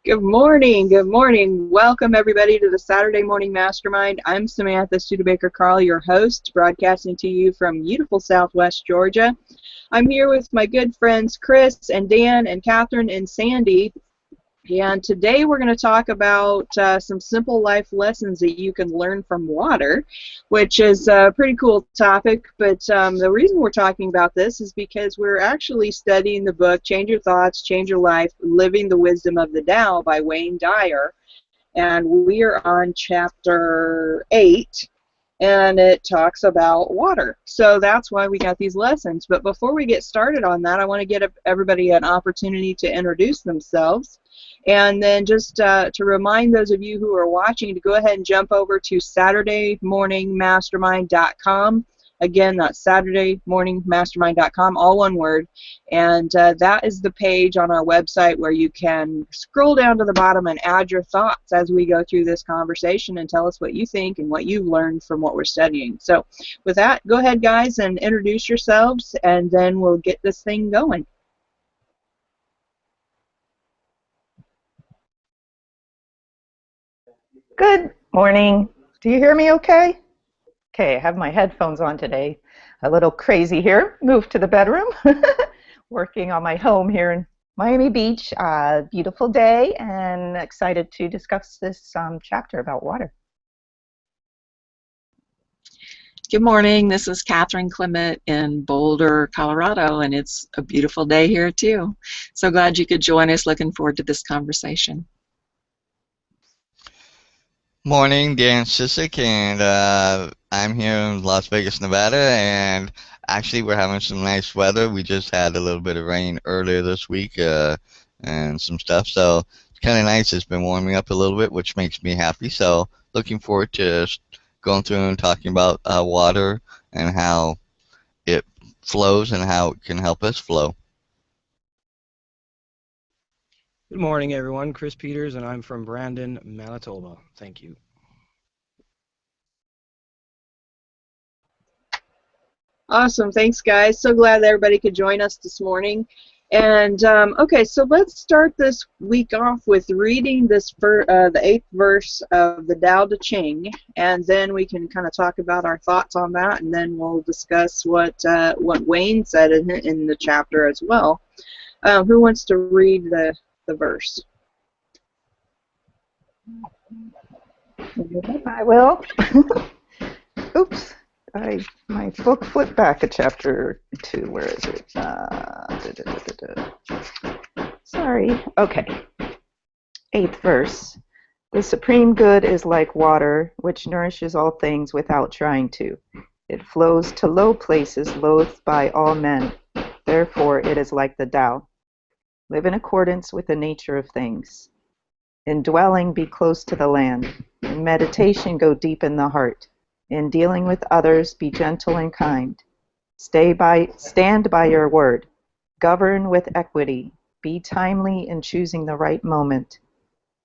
Good morning. Good morning. Welcome, everybody, to the Saturday Morning Mastermind. I'm Samantha Studebaker-Carl, your host, broadcasting to you from beautiful Southwest Georgia. I'm here with my good friends Chris and Dan and Catherine and Sandy. And today we're going to talk about some simple life lessons that you can learn from water, which is a pretty cool topic. But the reason we're talking about this is because we're actually studying the book Change Your Thoughts, Change Your Life, Living the Wisdom of the Tao by Wayne Dyer. And we are on chapter 8. And it talks about water. So that's why we got these lessons. But before we get started on that, I want to get everybody an opportunity to introduce themselves. And then just to remind those of you who are watching to go ahead and jump over to SaturdayMorningMastermind.com. Again, that's SaturdayMorningMastermind.com, all one word. And that is the page on our website where you can scroll down to the bottom and add your thoughts as we go through this conversation and tell us what you think and what you've learned from what we're studying. So with that, go ahead, guys, and introduce yourselves, and then we'll get this thing going. Good morning. Do you hear me okay? Okay, I have my headphones on today. A little crazy here. Moved to the bedroom. Working on my home here in Miami Beach. Beautiful day and excited to discuss this chapter about water. Good morning. This is Catherine Clement in Boulder, Colorado, and it's a beautiful day here too. So glad you could join us. Looking forward to this conversation. Morning, Dan Sisek, and I'm here in Las Vegas, Nevada, and actually we're having some nice weather. We just had a little bit of rain earlier this week and some stuff, so it's kind of nice. It's been warming up a little bit, which makes me happy, so looking forward to going through and talking about water and how it flows and how it can help us flow. Good morning, everyone. Chris Peters, and I'm from Brandon, Manitoba. Thank you. Awesome. Thanks, guys. So glad that everybody could join us this morning. And, okay, so let's start this week off with reading this the 8th verse of the Tao Te Ching, and then we can kind of talk about our thoughts on that, and then we'll discuss what Wayne said in the chapter as well. Who wants to read the verse? I will. Oops. My book flipped back a chapter 2. Where is it? Sorry. Okay. 8th verse. The supreme good is like water, which nourishes all things without trying to. It flows to low places loathed by all men. Therefore, it is like the Tao. Live in accordance with the nature of things. In dwelling, be close to the land. In meditation, go deep in the heart. In dealing with others, be gentle and kind. Stand by your word. Govern with equity. Be timely in choosing the right moment.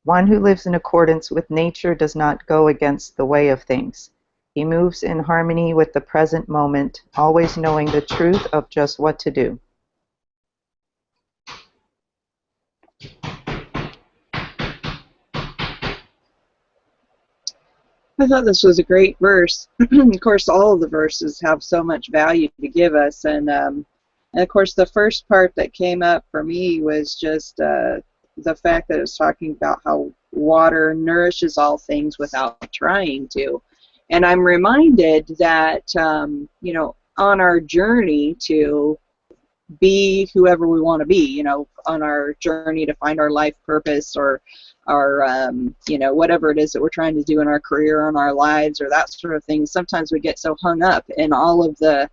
One who lives in accordance with nature does not go against the way of things. He moves in harmony with the present moment, always knowing the truth of just what to do. I thought this was a great verse. Of course, all of the verses have so much value to give us, and of course, the first part that came up for me was just the fact that it was talking about how water nourishes all things without trying to. And I'm reminded that, you know, on our journey to be whoever we want to be, you know, on our journey to find our life purpose or our, you know, whatever it is that we're trying to do in our career, in our lives, or that sort of thing. Sometimes we get so hung up in all of the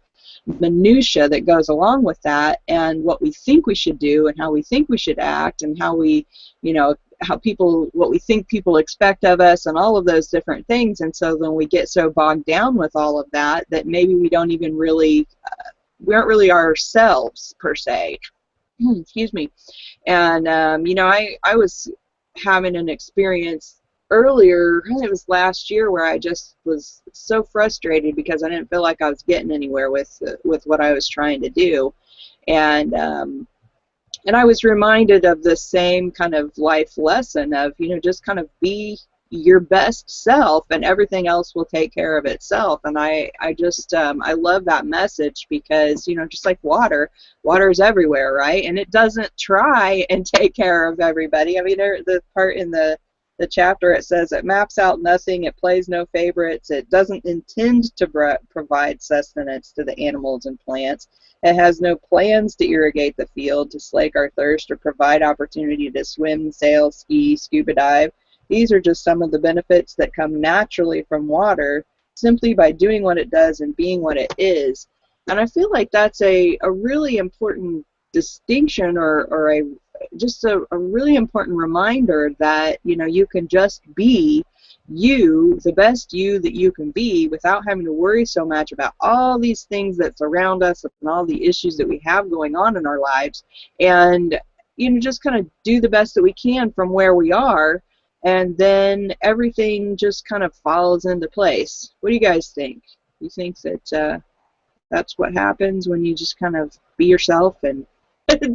minutia that goes along with that, and what we think we should do, and how we think we should act, and how we, you know, what we think people expect of us, and all of those different things. And so then we get so bogged down with all of that that maybe we don't even really, we aren't really ourselves per se. Excuse me. And you know, I was having an experience earlier, I think it was last year, where I just was so frustrated because I didn't feel like I was getting anywhere with what I was trying to do. And and I was reminded of the same kind of life lesson of, just kind of be your best self and everything else will take care of itself. And I just, I love that message because, just like water is everywhere, right? And it doesn't try and take care of everybody. I mean, the part in the chapter, it says it maps out nothing, it plays no favorites, it doesn't intend to provide sustenance to the animals and plants. It has no plans to irrigate the field, to slake our thirst, or provide opportunity to swim, sail, ski, scuba dive. These are just some of the benefits that come naturally from water simply by doing what it does and being what it is. And I feel like that's a really important distinction, or a really important reminder that, you can just be you, the best you that you can be, without having to worry so much about all these things that surround us and all the issues that we have going on in our lives. And, just kind of do the best that we can from where we are, and then everything just kind of falls into place. What do you guys think? You think that that's what happens when you just kind of be yourself and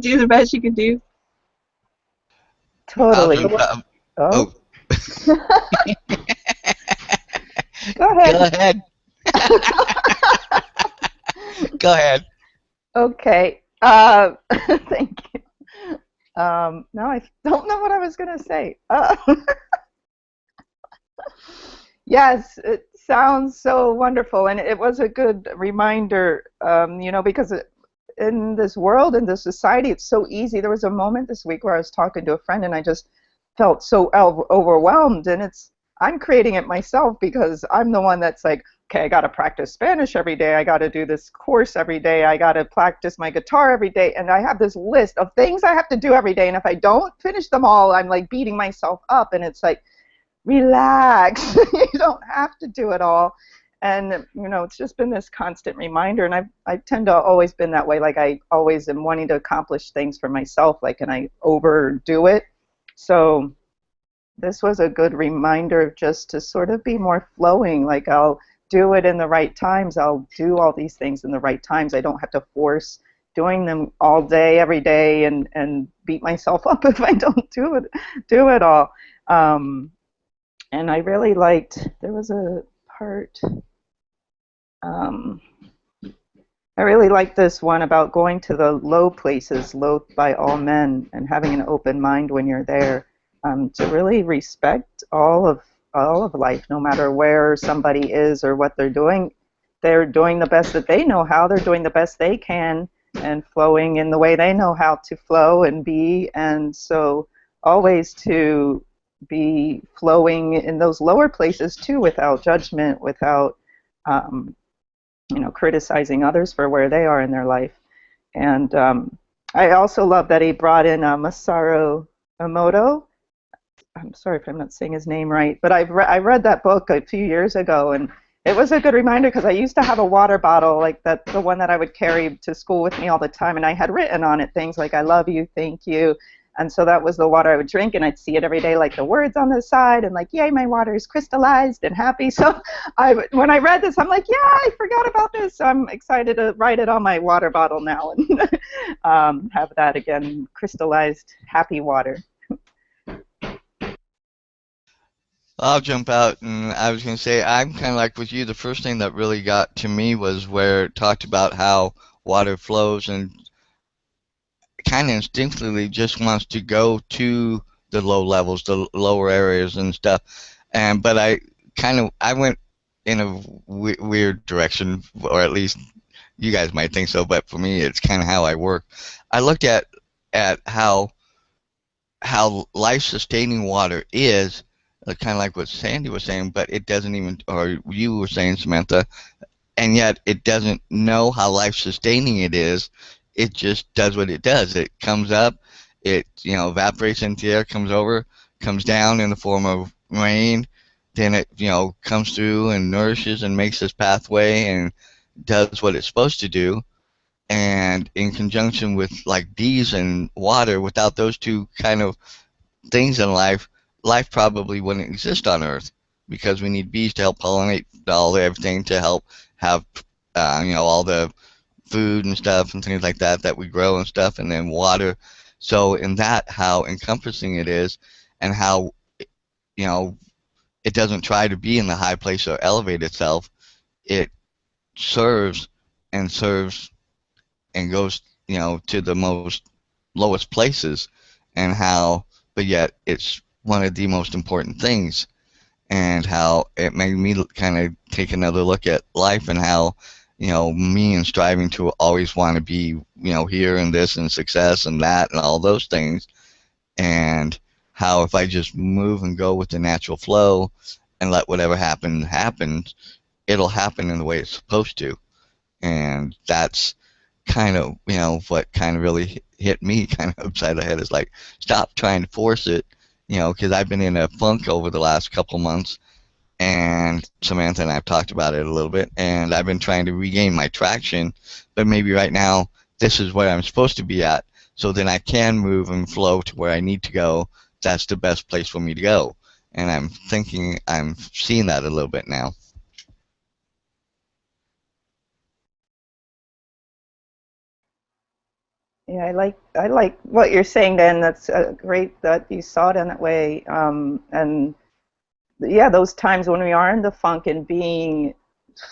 do the best you can do? I'll Totally. jump out. Oh, Oh, go go ahead. ahead. Go ahead. Okay. Thank you. Now I don't know what I was going to say. Yes, it sounds so wonderful, and it was a good reminder, because in this world, in this society, it's so easy. There was a moment this week where I was talking to a friend, and I just felt so overwhelmed, and I'm creating it myself because I'm the one that's like, okay, I got to practice Spanish every day. I got to do this course every day. I got to practice my guitar every day, and I have this list of things I have to do every day, and if I don't finish them all, I'm like beating myself up, and it's like, relax. You don't have to do it all. And it's just been this constant reminder, and I tend to always been that way. Like, I always am wanting to accomplish things for myself, like, and I overdo it. So this was a good reminder just to sort of be more flowing. Like, I'll do it in the right times. I'll do all these things in the right times. I don't have to force doing them all day, every day, and beat myself up if I don't do it all. And I really liked, there was a part, I really liked this one about going to the low places, loathed by all men, and having an open mind when you're there, to really respect all of life, no matter where somebody is or what they're doing. They're doing the best that they know how, they're doing the best they can, and flowing in the way they know how to flow and be, and so always to be flowing in those lower places too, without judgment, without criticizing others for where they are in their life. And I also love that he brought in Masaru Emoto. I'm sorry if I'm not saying his name right, but I read that book a few years ago, and it was a good reminder because I used to have a water bottle like that, the one that I would carry to school with me all the time, and I had written on it things like, I love you, thank you. And so that was the water I would drink, and I'd see it every day, like the words on the side, and like, yay, my water is crystallized and happy. So when I read this, I'm like, yeah, I forgot about this. So I'm excited to write it on my water bottle now and have that again, crystallized, happy water. I'll jump out, and I was going to say, I'm kind of like with you. The first thing that really got to me was where it talked about how water flows and kind of instinctively just wants to go to the low levels, the lower areas and stuff. But I went in a weird direction, or at least you guys might think so, but for me, it's kind of how I work. I looked at how life-sustaining water is, kind of like what Sandy was saying, but it doesn't even, or you were saying, Samantha, and yet it doesn't know how life-sustaining it is. It just does what it does. It comes up, it evaporates into the air, comes over, comes down in the form of rain, then it comes through and nourishes and makes this pathway and does what it's supposed to do. And in conjunction with like bees and water, without those two kind of things in life, life probably wouldn't exist on Earth, because we need bees to help pollinate everything, to help have all the food and stuff and things like that that we grow and stuff, and then water. So in that, how encompassing it is, and how you know it doesn't try to be in the high place or elevate itself. It serves and serves and goes to the most lowest places, and how, but yet it's one of the most important things. And how it made me kind of take another look at life, and how me and striving to always want to be here and this and success and that and all those things, and how if I just move and go with the natural flow and let whatever happen, it'll happen in the way it's supposed to. And that's kind of what kind of really hit me kind of upside the head, is like, stop trying to force it, because I've been in a funk over the last couple months, and Samantha and I've talked about it a little bit, and I've been trying to regain my traction, but maybe right now this is where I'm supposed to be at, so then I can move and flow to where I need to go. That's the best place for me to go. And I'm seeing that a little bit now. Yeah, I like what you're saying, Dan. That's great that you saw it in that way. And yeah, those times when we are in the funk and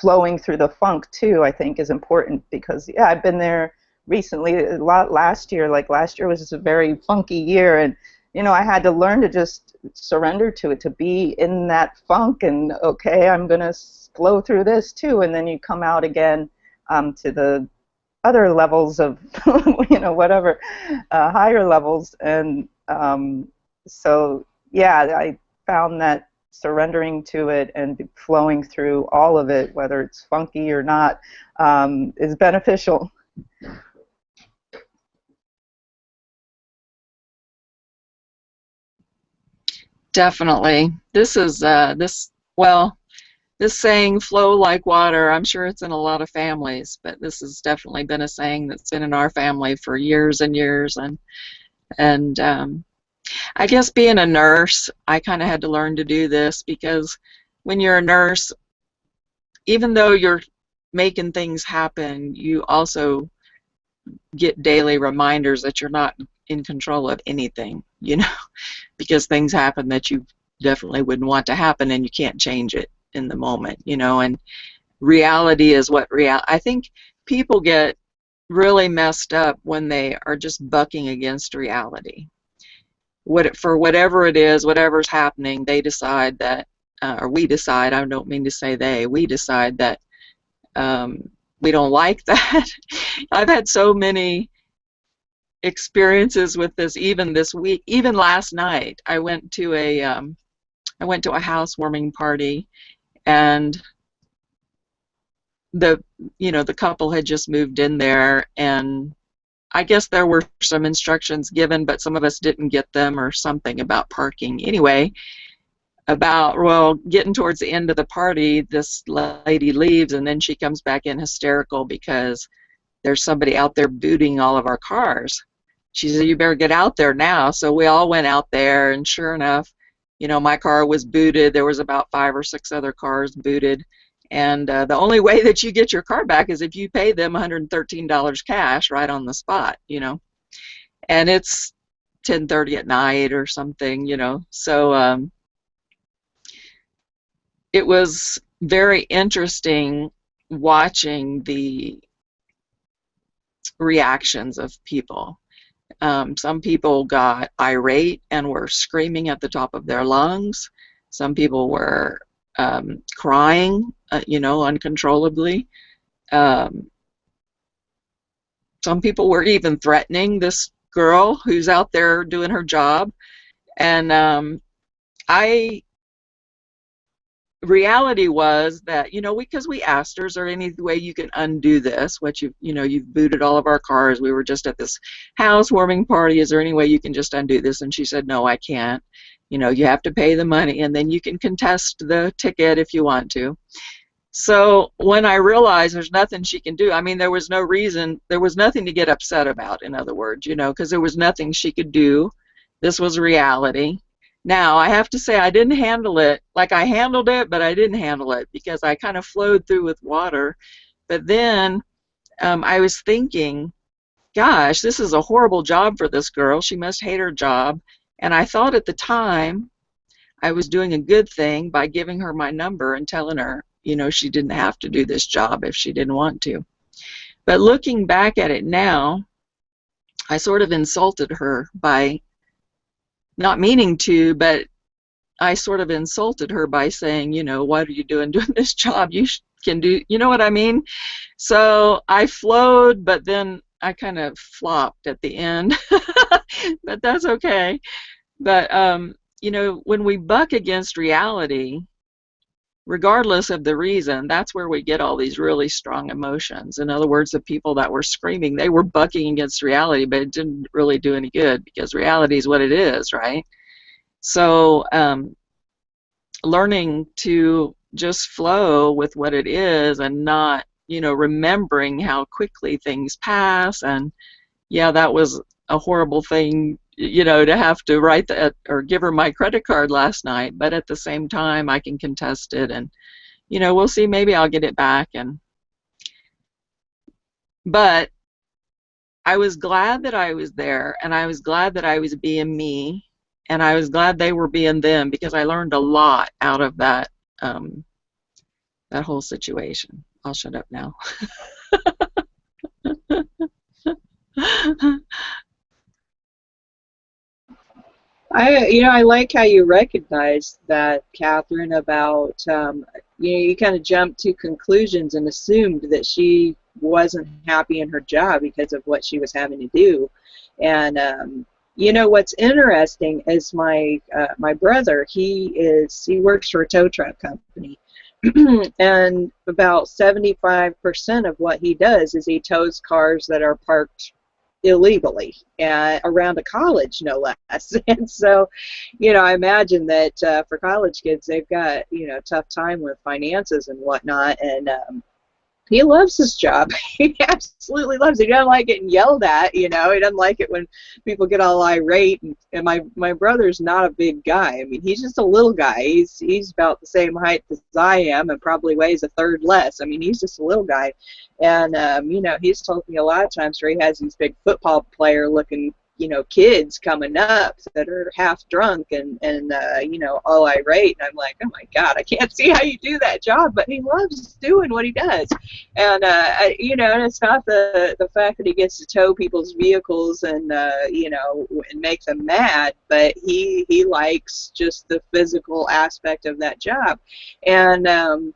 flowing through the funk too, I think is important, because yeah, I've been there recently, a lot last year. Like last year was just a very funky year, and I had to learn to just surrender to it, to be in that funk, and okay, I'm gonna flow through this too, and then you come out again to the other levels of whatever higher levels. And so yeah, I found that surrendering to it and flowing through all of it, whether it's funky or not, is beneficial. Definitely. This is this saying, flow like water, I'm sure it's in a lot of families, but this has definitely been a saying that's been in our family for years and years. And I guess being a nurse, I kind of had to learn to do this, because when you're a nurse, even though you're making things happen, you also get daily reminders that you're not in control of anything, because things happen that you definitely wouldn't want to happen, and you can't change it in the moment, and reality is what I think people get really messed up when they are just bucking against reality. For whatever it is, whatever's happening, they decide that, or we decide, I don't mean to say they, we decide that we don't like that. I've had so many experiences with this, even this week, even last night. I went to a housewarming party, and the couple had just moved in there, and I guess there were some instructions given, but some of us didn't get them, or something about parking. Anyway, getting towards the end of the party, this lady leaves, and then she comes back in hysterical because there's somebody out there booting all of our cars. She said, "You better get out there now." So we all went out there, and sure enough, my car was booted. There was about 5 or 6 other cars booted, and the only way that you get your car back is if you pay them $113 cash right on the spot, and it's 10:30 at night or something, so it was very interesting watching the reactions of people. Some people got irate and were screaming at the top of their lungs. Some people were crying, uncontrollably. Some people were even threatening this girl who's out there doing her job. And reality was that, because we asked her, is there any way you can undo this? You've booted all of our cars. We were just at this housewarming party. Is there any way you can just undo this? And she said, no, I can't. You have to pay the money, and then you can contest the ticket if you want to. So when I realized there's nothing she can do, there was no reason, there was nothing to get upset about, in other words, because there was nothing she could do. This was reality. Now, I have to say I didn't handle it. Like, I handled it, but I didn't handle it because I kind of flowed through with water. But then I was thinking, gosh, this is a horrible job for this girl. She must hate her job. And I thought at the time I was doing a good thing by giving her my number and telling her, you know, she didn't have to do this job if she didn't want to. But looking back at it now, I sort of insulted her by not meaning to, but I sort of insulted her by saying, you know, what are you doing this job? You can do, you know what I mean? So I flowed, but then I kind of flopped at the end. But that's okay. But, you know, when we buck against reality, regardless of the reason, that's where we get all these really strong emotions. In other words, the people that were screaming, they were bucking against reality, but it didn't really do any good because reality is what it is, right? So learning to just flow with what it is and not, you know, remembering how quickly things pass. And yeah, that was a horrible thing, you know, to have to write that or give her my credit card last night. But at the same time, I can contest it, and, you know, we'll see. Maybe I'll get it back. But I was glad that I was there, and I was glad that I was being me, and I was glad they were being them, because I learned a lot out of that that whole situation. I'll shut up now. I like how you recognize that, Catherine, about, you kind of jumped to conclusions and assumed that she wasn't happy in her job because of what she was having to do. And, you know, what's interesting is my brother, he works for a tow truck company. And about 75% of what he does is he tows cars that are parked illegally around a college, no less. And so, you know, I imagine that for college kids, they've got, you know, a tough time with finances and whatnot. And he loves his job. He absolutely loves it. He doesn't like getting yelled at, you know. He doesn't like it when people get all irate. And my brother's not a big guy. I mean, he's just a little guy. He's about the same height as I am and probably weighs a third less. I mean, he's just a little guy. And, you know, he's told me a lot of times where he has these big football player looking, you know, kids coming up that are half drunk and you know, all irate. And I'm like, oh my God, I can't see how you do that job. But he loves doing what he does. And, you know, and it's not the fact that he gets to tow people's vehicles and, you know, and make them mad, but he likes just the physical aspect of that job. And,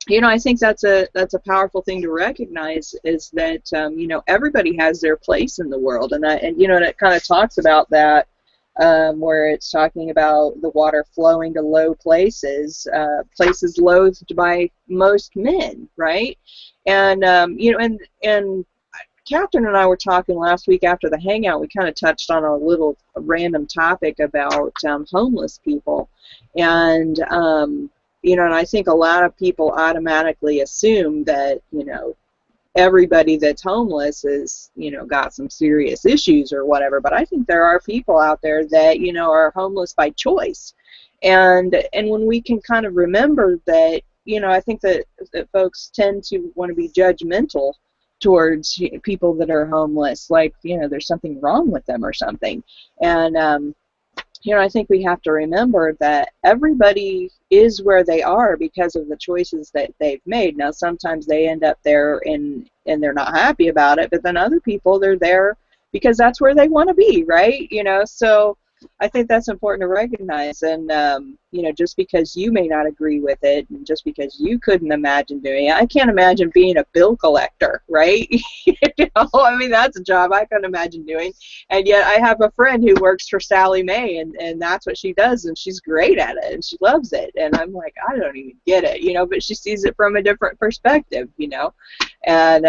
you know, I think that's a powerful thing to recognize, is that you know, everybody has their place in the world, and you know, and it kind of talks about that where it's talking about the water flowing to low places, places loathed by most men, right? And you know, and Catherine and I were talking last week after the hangout. We kind of touched on a little random topic about homeless people, and you know, and I think a lot of people automatically assume that, you know, everybody that's homeless is, you know, got some serious issues or whatever. But I think there are people out there that, you know, are homeless by choice. And when we can kind of remember that, you know, I think that folks tend to want to be judgmental towards people that are homeless, like, you know, there's something wrong with them or something. And you know, I think we have to remember that everybody is where they are because of the choices that they've made. Now, sometimes they end up there and they're not happy about it, but then other people, they're there because that's where they want to be, right? You know, so I think that's important to recognize. And, you know, just because you may not agree with it, and just because you couldn't imagine doing it, I can't imagine being a bill collector, right? You know, I mean, that's a job I couldn't imagine doing. And yet I have a friend who works for Sally Mae, and that's what she does, and she's great at it, and she loves it. And I'm like, I don't even get it, you know, but she sees it from a different perspective, you know. And,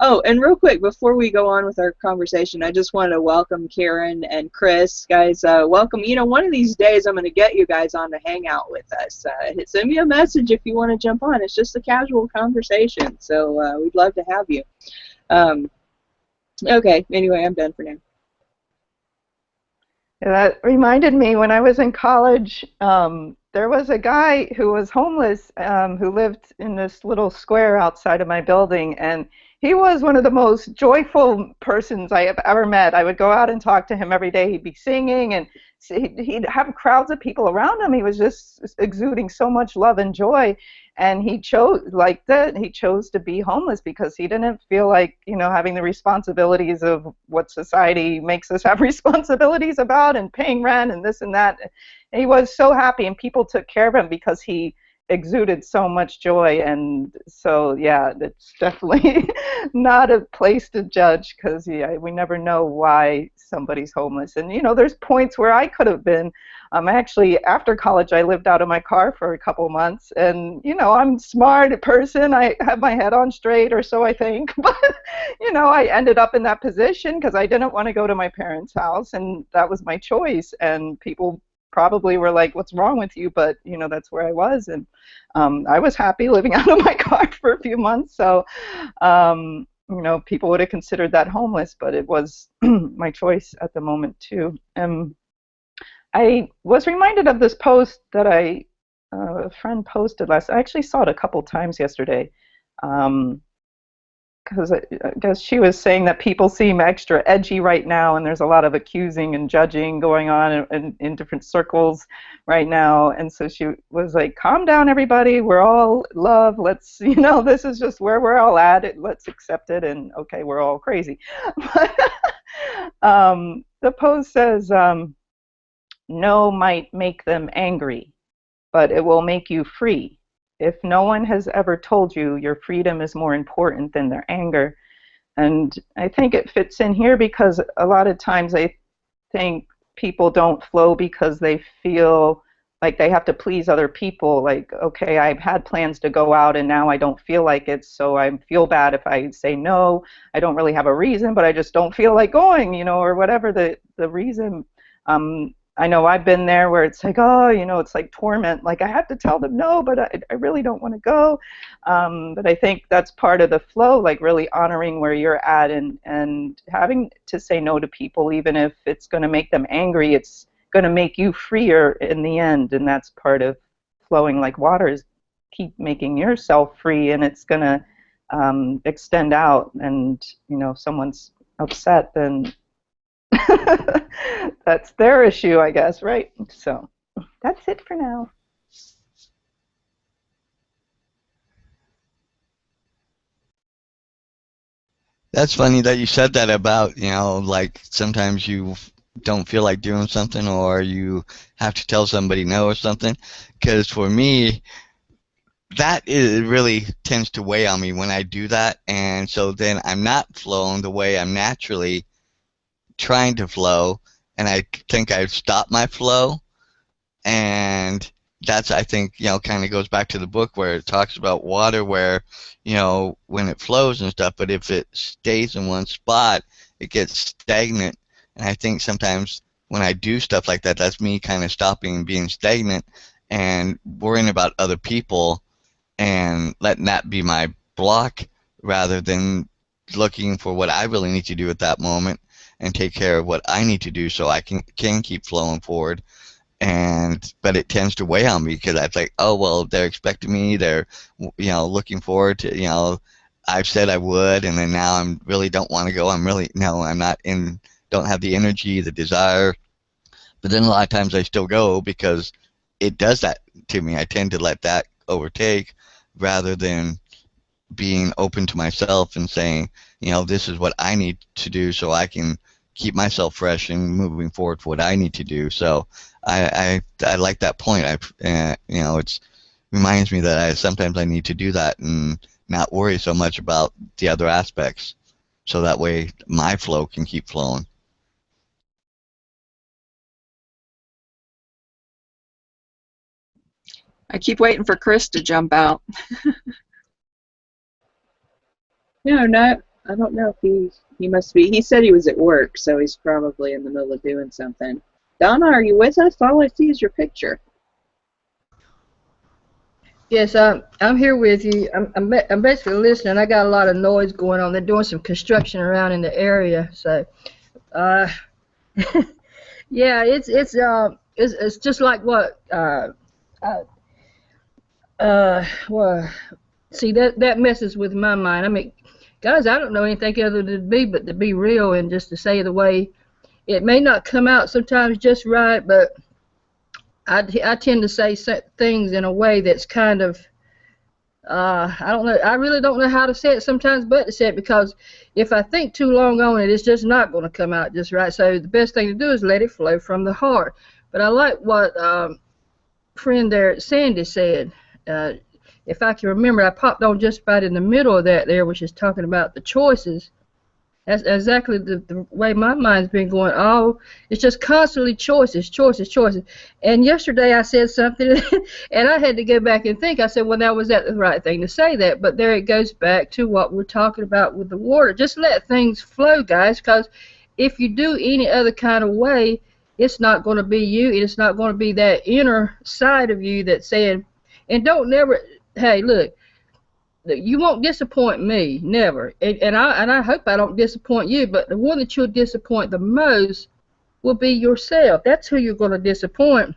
oh, and real quick, before we go on with our conversation, I just want to welcome Karen and Chris. Guys, welcome. You know, one of these days I'm going to get you guys on to hang out with us. Send me a message if you want to jump on. It's just a casual conversation, so we'd love to have you. Okay, anyway, I'm done for now. That reminded me when I was in college, there was a guy who was homeless who lived in this little square outside of my building, and he was one of the most joyful persons I have ever met. I would go out and talk to him every day. He'd be singing, and he'd have crowds of people around him. He was just exuding so much love and joy. And he chose, like that, he chose to be homeless because he didn't feel like, having the responsibilities of what society makes us have responsibilities about, and paying rent and this and that. And he was so happy, and people took care of him because he exuded so much joy. And so, yeah, it's definitely not a place to judge, because we never know why somebody's homeless. And there's points where I could have been. Actually, after college, I lived out of my car for a couple months, and I'm a smart person. I have my head on straight, or so I think. But I ended up in that position because I didn't want to go to my parents' house, and that was my choice. And people probably were like, "What's wrong with you?" But that's where I was, and I was happy living out of my car for a few months. So people would have considered that homeless, but it was my choice at the moment too. I was reminded of this post that a friend posted last. I actually saw it a couple times yesterday, because I guess she was saying that people seem extra edgy right now, and there's a lot of accusing and judging going on in different circles right now. And so she was like, "Calm down, everybody. We're all love. Let's, this is just where we're all at. Let's accept it. And okay, we're all crazy." But the post says, "No might make them angry, but it will make you free. If no one has ever told you your freedom is more important than their anger." And I think it fits in here because a lot of times I think people don't flow because they feel like they have to please other people. Like, okay, I've had plans to go out and now I don't feel like it, so I feel bad if I say no. I don't really have a reason, but I just don't feel like going, or whatever the reason. I know I've been there where it's like, oh, it's like torment. Like, I have to tell them no, but I really don't want to go. But I think that's part of the flow, like really honoring where you're at, and having to say no to people, even if it's going to make them angry, it's going to make you freer in the end. And that's part of flowing like water, is keep making yourself free, and it's going to extend out. And, if someone's upset, then that's their issue, I guess, right? So that's it for now. That's funny that you said that about, like sometimes you don't feel like doing something, or you have to tell somebody no or something. Because for me, really tends to weigh on me when I do that. And so then I'm not flowing the way I'm naturally trying to flow, and I think I've stopped my flow. And that's, I think, kind of goes back to the book where it talks about water, where, when it flows and stuff, but if it stays in one spot, it gets stagnant. And I think sometimes when I do stuff like that, that's me kind of stopping and being stagnant and worrying about other people and letting that be my block, rather than looking for what I really need to do at that moment and take care of what I need to do so I can keep flowing forward. But it tends to weigh on me because I think, oh, well, they're expecting me, they're looking forward to, I've said I would, and then now I really don't want to go. I'm not don't have the energy, the desire. But then a lot of times I still go because it does that to me. I tend to let that overtake rather than being open to myself and saying, this is what I need to do so I can keep myself fresh and moving forward for what I need to do. So I like that point. It reminds me that sometimes I need to do that and not worry so much about the other aspects, so that way my flow can keep flowing. I keep waiting for Chris to jump out. No, not. I don't know if he must be. He said he was at work, so he's probably in the middle of doing something. Donna, are you with us? All I see is your picture. Yes, I'm here with you. I'm basically listening. I got a lot of noise going on. They're doing some construction around in the area, so Yeah, it's just like what well, see that messes with my mind. I mean, guys, I don't know anything other than to be but to be real and just to say the way it may not come out sometimes just right, but I tend to say things in a way that's kind of I don't know. I really don't know how to say it sometimes, but to say it because if I think too long on it, it's just not going to come out just right. So the best thing to do is let it flow from the heart. But I like what friend there, Sandy, said. Uh, if I can remember, I popped on just about in the middle of that there, which is talking about the choices. That's exactly the way my mind's been going. Oh, it's just constantly choices, choices, choices. And yesterday I said something, and I had to go back and think. I said, well, now was that the right thing to say that? But there it goes back to what we're talking about with the water. Just let things flow, guys, because if you do any other kind of way, it's not going to be you. It's not going to be that inner side of you that's saying, and don't never, hey, look, you won't disappoint me, never. And I hope I don't disappoint you, but the one that you'll disappoint the most will be yourself. That's who you're going to disappoint.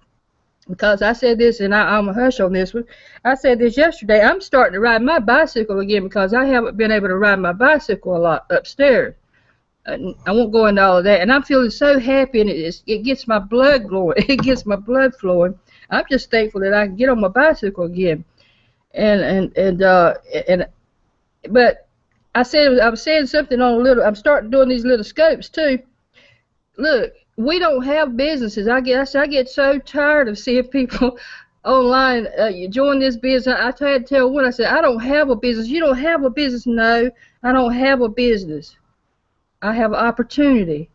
Because I said this, and I'm a hush on this one. I said this yesterday. I'm starting to ride my bicycle again because I haven't been able to ride my bicycle a lot upstairs. I won't go into all of that. And I'm feeling so happy, and it gets my blood going. It gets my blood flowing. I'm just thankful that I can get on my bicycle again. And but I was saying something on a little. I'm starting doing these little scopes too. Look, we don't have businesses. I get so tired of seeing people online. You join this business. I tried to tell one. I said I don't have a business. You don't have a business. No, I don't have a business. I have an opportunity.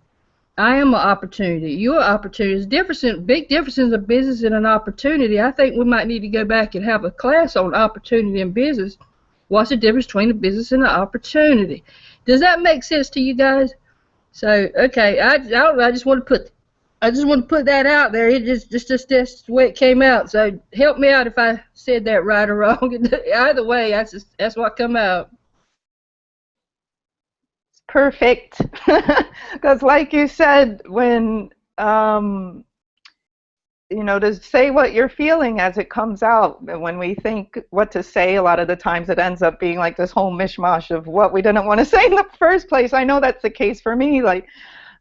I am an opportunity. You're an opportunity. There's big differences of business and an opportunity. I think we might need to go back and have a class on opportunity and business. What's the difference between a business and an opportunity? Does that make sense to you guys? So okay, I don't know. I just want to put that out there. It just that's the way it came out. So help me out if I said that right or wrong. Either way, that's what come out. Perfect. Because like you said, when to say what you're feeling as it comes out. When we think what to say, a lot of the times it ends up being like this whole mishmash of what we didn't want to say in the first place. I know that's the case for me. Like,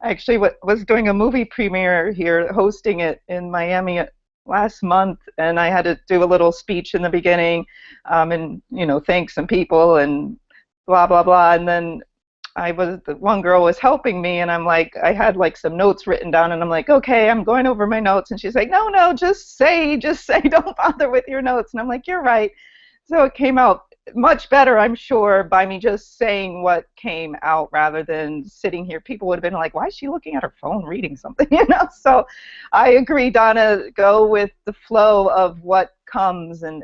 I actually was doing a movie premiere here, hosting it in Miami last month, and I had to do a little speech in the beginning, and thank some people and blah blah blah, and then the one girl was helping me, and I'm like, I had like some notes written down, and I'm like, okay, I'm going over my notes, and she's like, no, just say, don't bother with your notes, and I'm like, you're right. So it came out much better, I'm sure, by me just saying what came out rather than sitting here. People would have been like, why is she looking at her phone reading something? So I agree, Donna, go with the flow of what comes, and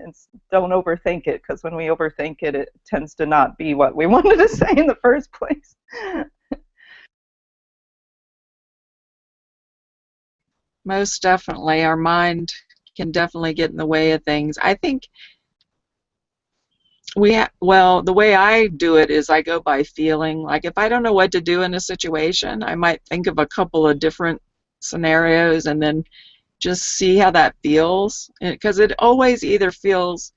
don't overthink it, because when we overthink it, it tends to not be what we wanted to say in the first place. Most definitely, our mind can definitely get in the way of things. I think the way I do it is I go by feeling. Like if I don't know what to do in a situation, I might think of a couple of different scenarios and then just see how that feels, because it always either feels,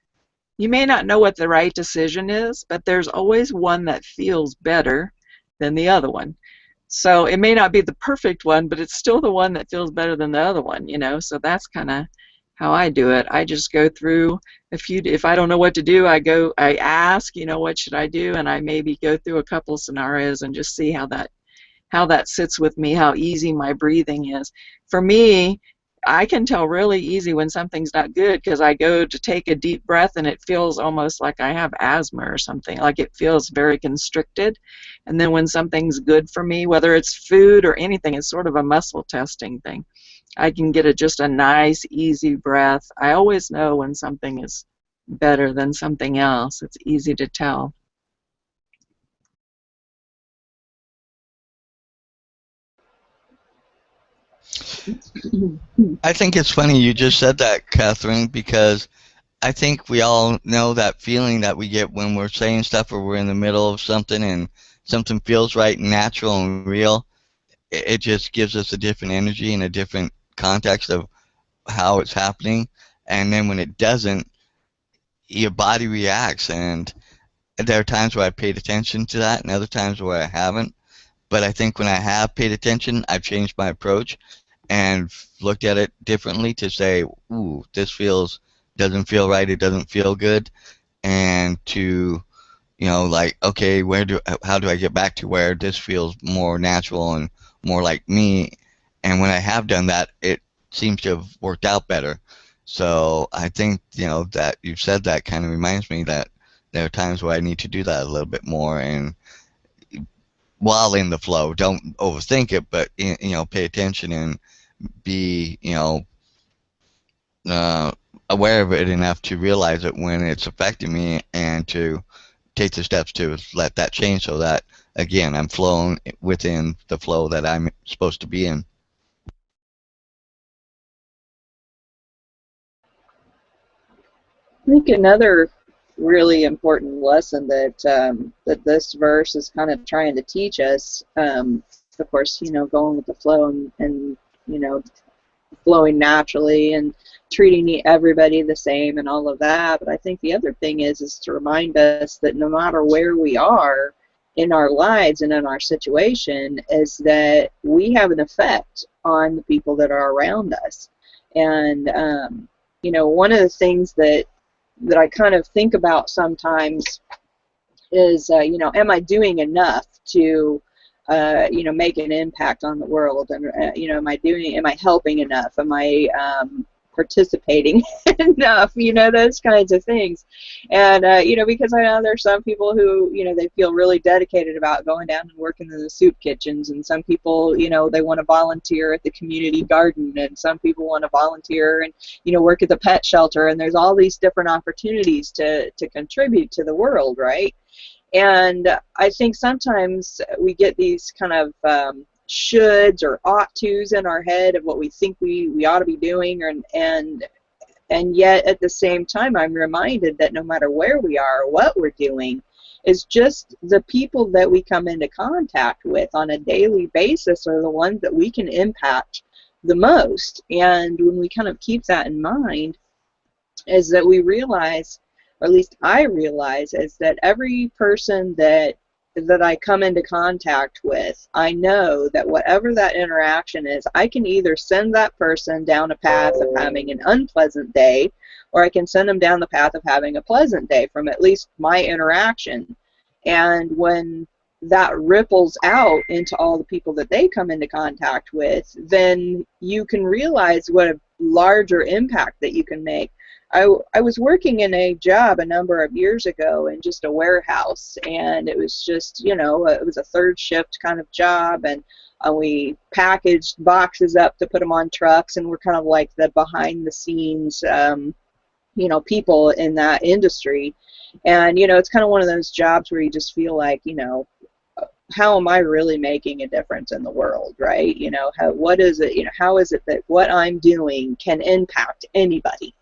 you may not know what the right decision is, but there's always one that feels better than the other one. So it may not be the perfect one, but it's still the one that feels better than the other one, so that's kind of how I do it. I just go through if I don't know what to do, I ask, what should I do, and I maybe go through a couple of scenarios and just see how that sits with me, how easy my breathing is. For me, I can tell really easy when something's not good, because I go to take a deep breath and it feels almost like I have asthma or something, like it feels very constricted. And then when something's good for me, whether it's food or anything, it's sort of a muscle testing thing. I can get just a nice, easy breath. I always know when something is better than something else. It's easy to tell. I think it's funny you just said that, Catherine, because I think we all know that feeling that we get when we're saying stuff or we're in the middle of something and something feels right and natural and real. it just gives us a different energy and a different context of how it's happening. And then when it doesn't, your body reacts. And there are times where I paid attention to that and other times where I haven't. But I think when I have paid attention, I've changed my approach and looked at it differently to say, ooh, this doesn't feel right, it doesn't feel good. And to, like, okay, how do I get back to where this feels more natural and more like me? And when I have done that, it seems to have worked out better. So I think, that you've said that kind of reminds me that there are times where I need to do that a little bit more, and while in the flow, don't overthink it, but pay attention and be uh, aware of it enough to realize it when it's affecting me, and to take the steps to let that change, so that again I'm flowing within the flow that I'm supposed to be in. I think another really important lesson that this verse is kind of trying to teach us, of course, going with the flow and flowing naturally and treating everybody the same and all of that. But I think the other thing is to remind us that no matter where we are in our lives and in our situation, is that we have an effect on the people that are around us. And one of the things that I kind of think about sometimes is, am I doing enough to, make an impact on the world? And, am I helping enough? Am I participating enough? Those kinds of things. And, because I know there's some people who, they feel really dedicated about going down and working in the soup kitchens. And some people, they want to volunteer at the community garden. And some people want to volunteer and, work at the pet shelter. And there's all these different opportunities to contribute to the world, right? And I think sometimes we get these kind of shoulds or ought tos in our head of what we think we ought to be doing, and yet at the same time I'm reminded that no matter where we are or what we're doing, is just the people that we come into contact with on a daily basis are the ones that we can impact the most. And when we kind of keep that in mind, is that we realize, or at least I realize, is that every person that I come into contact with, I know that whatever that interaction is, I can either send that person down a path of having an unpleasant day, or I can send them down the path of having a pleasant day from at least my interaction. And when that ripples out into all the people that they come into contact with, then you can realize what a larger impact that you can make. I was working in a job a number of years ago in just a warehouse, and it was just, it was a third shift kind of job, and we packaged boxes up to put them on trucks, and we're kind of like the behind the scenes, people in that industry. And, it's kind of one of those jobs where you just feel like, how am I really making a difference in the world, right? What is it, how is it that what I'm doing can impact anybody?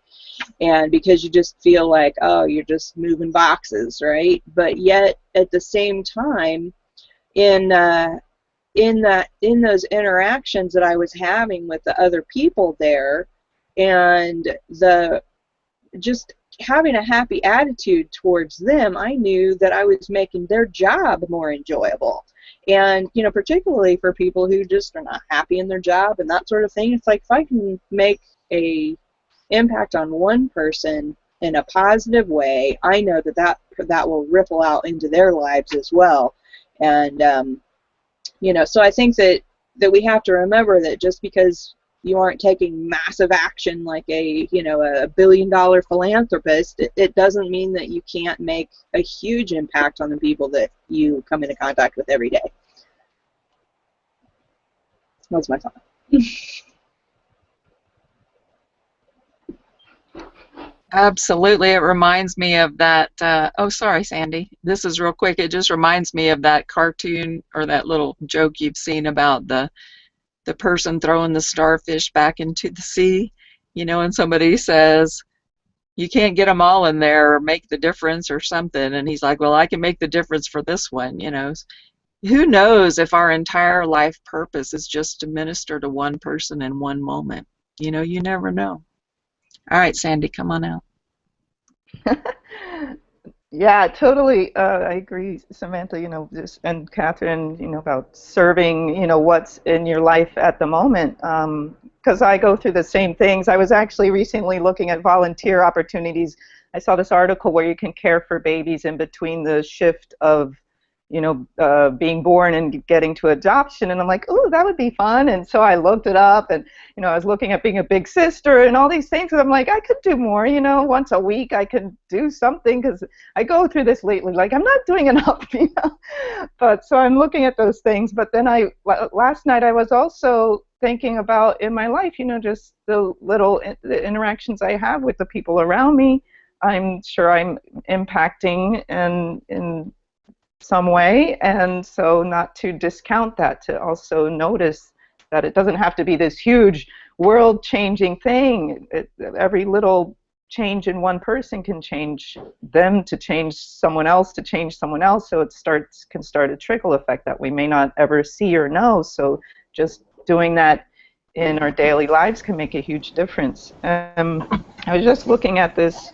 And because you just feel like, oh, you're just moving boxes, right? But yet at the same time, in those interactions that I was having with the other people there, and just having a happy attitude towards them, I knew that I was making their job more enjoyable. And particularly for people who just are not happy in their job and that sort of thing, it's like, if I can make a impact on one person in a positive way, I know that will ripple out into their lives as well. And so I think that we have to remember that just because you aren't taking massive action like a billion-dollar philanthropist, it doesn't mean that you can't make a huge impact on the people that you come into contact with every day. That's my thought. Absolutely. It reminds me of that. Oh, sorry, Sandy. This is real quick. It just reminds me of that cartoon or that little joke you've seen about the person throwing the starfish back into the sea, and somebody says, you can't get them all in there or make the difference or something. And he's like, well, I can make the difference for this one, who knows if our entire life purpose is just to minister to one person in one moment. You know, you never know. All right, Sandy, come on out. Yeah, totally. I agree, Samantha, just, and Catherine, about serving, what's in your life at the moment. Because I go through the same things. I was actually recently looking at volunteer opportunities. I saw this article where you can care for babies in between the shift of, being born and getting to adoption. And I'm like, ooh, that would be fun. And so I looked it up, and, I was looking at being a big sister and all these things. And I'm like, I could do more, once a week I could do something, because I go through this lately, like I'm not doing enough, But so I'm looking at those things. But then last night I was also thinking about in my life, just the little the interactions I have with the people around me. I'm sure I'm impacting in some way, and so not to discount that, to also notice that it doesn't have to be this huge world-changing thing. Every little change in one person can change them to change someone else to change someone else, so it can start a trickle effect that we may not ever see or know. So just doing that in our daily lives can make a huge difference. I was just looking at this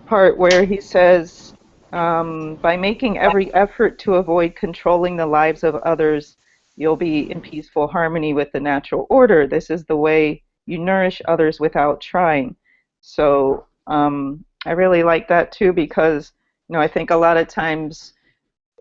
part where he says, by making every effort to avoid controlling the lives of others, you'll be in peaceful harmony with the natural order. This is the way you nourish others without trying. So I really like that too, because I think a lot of times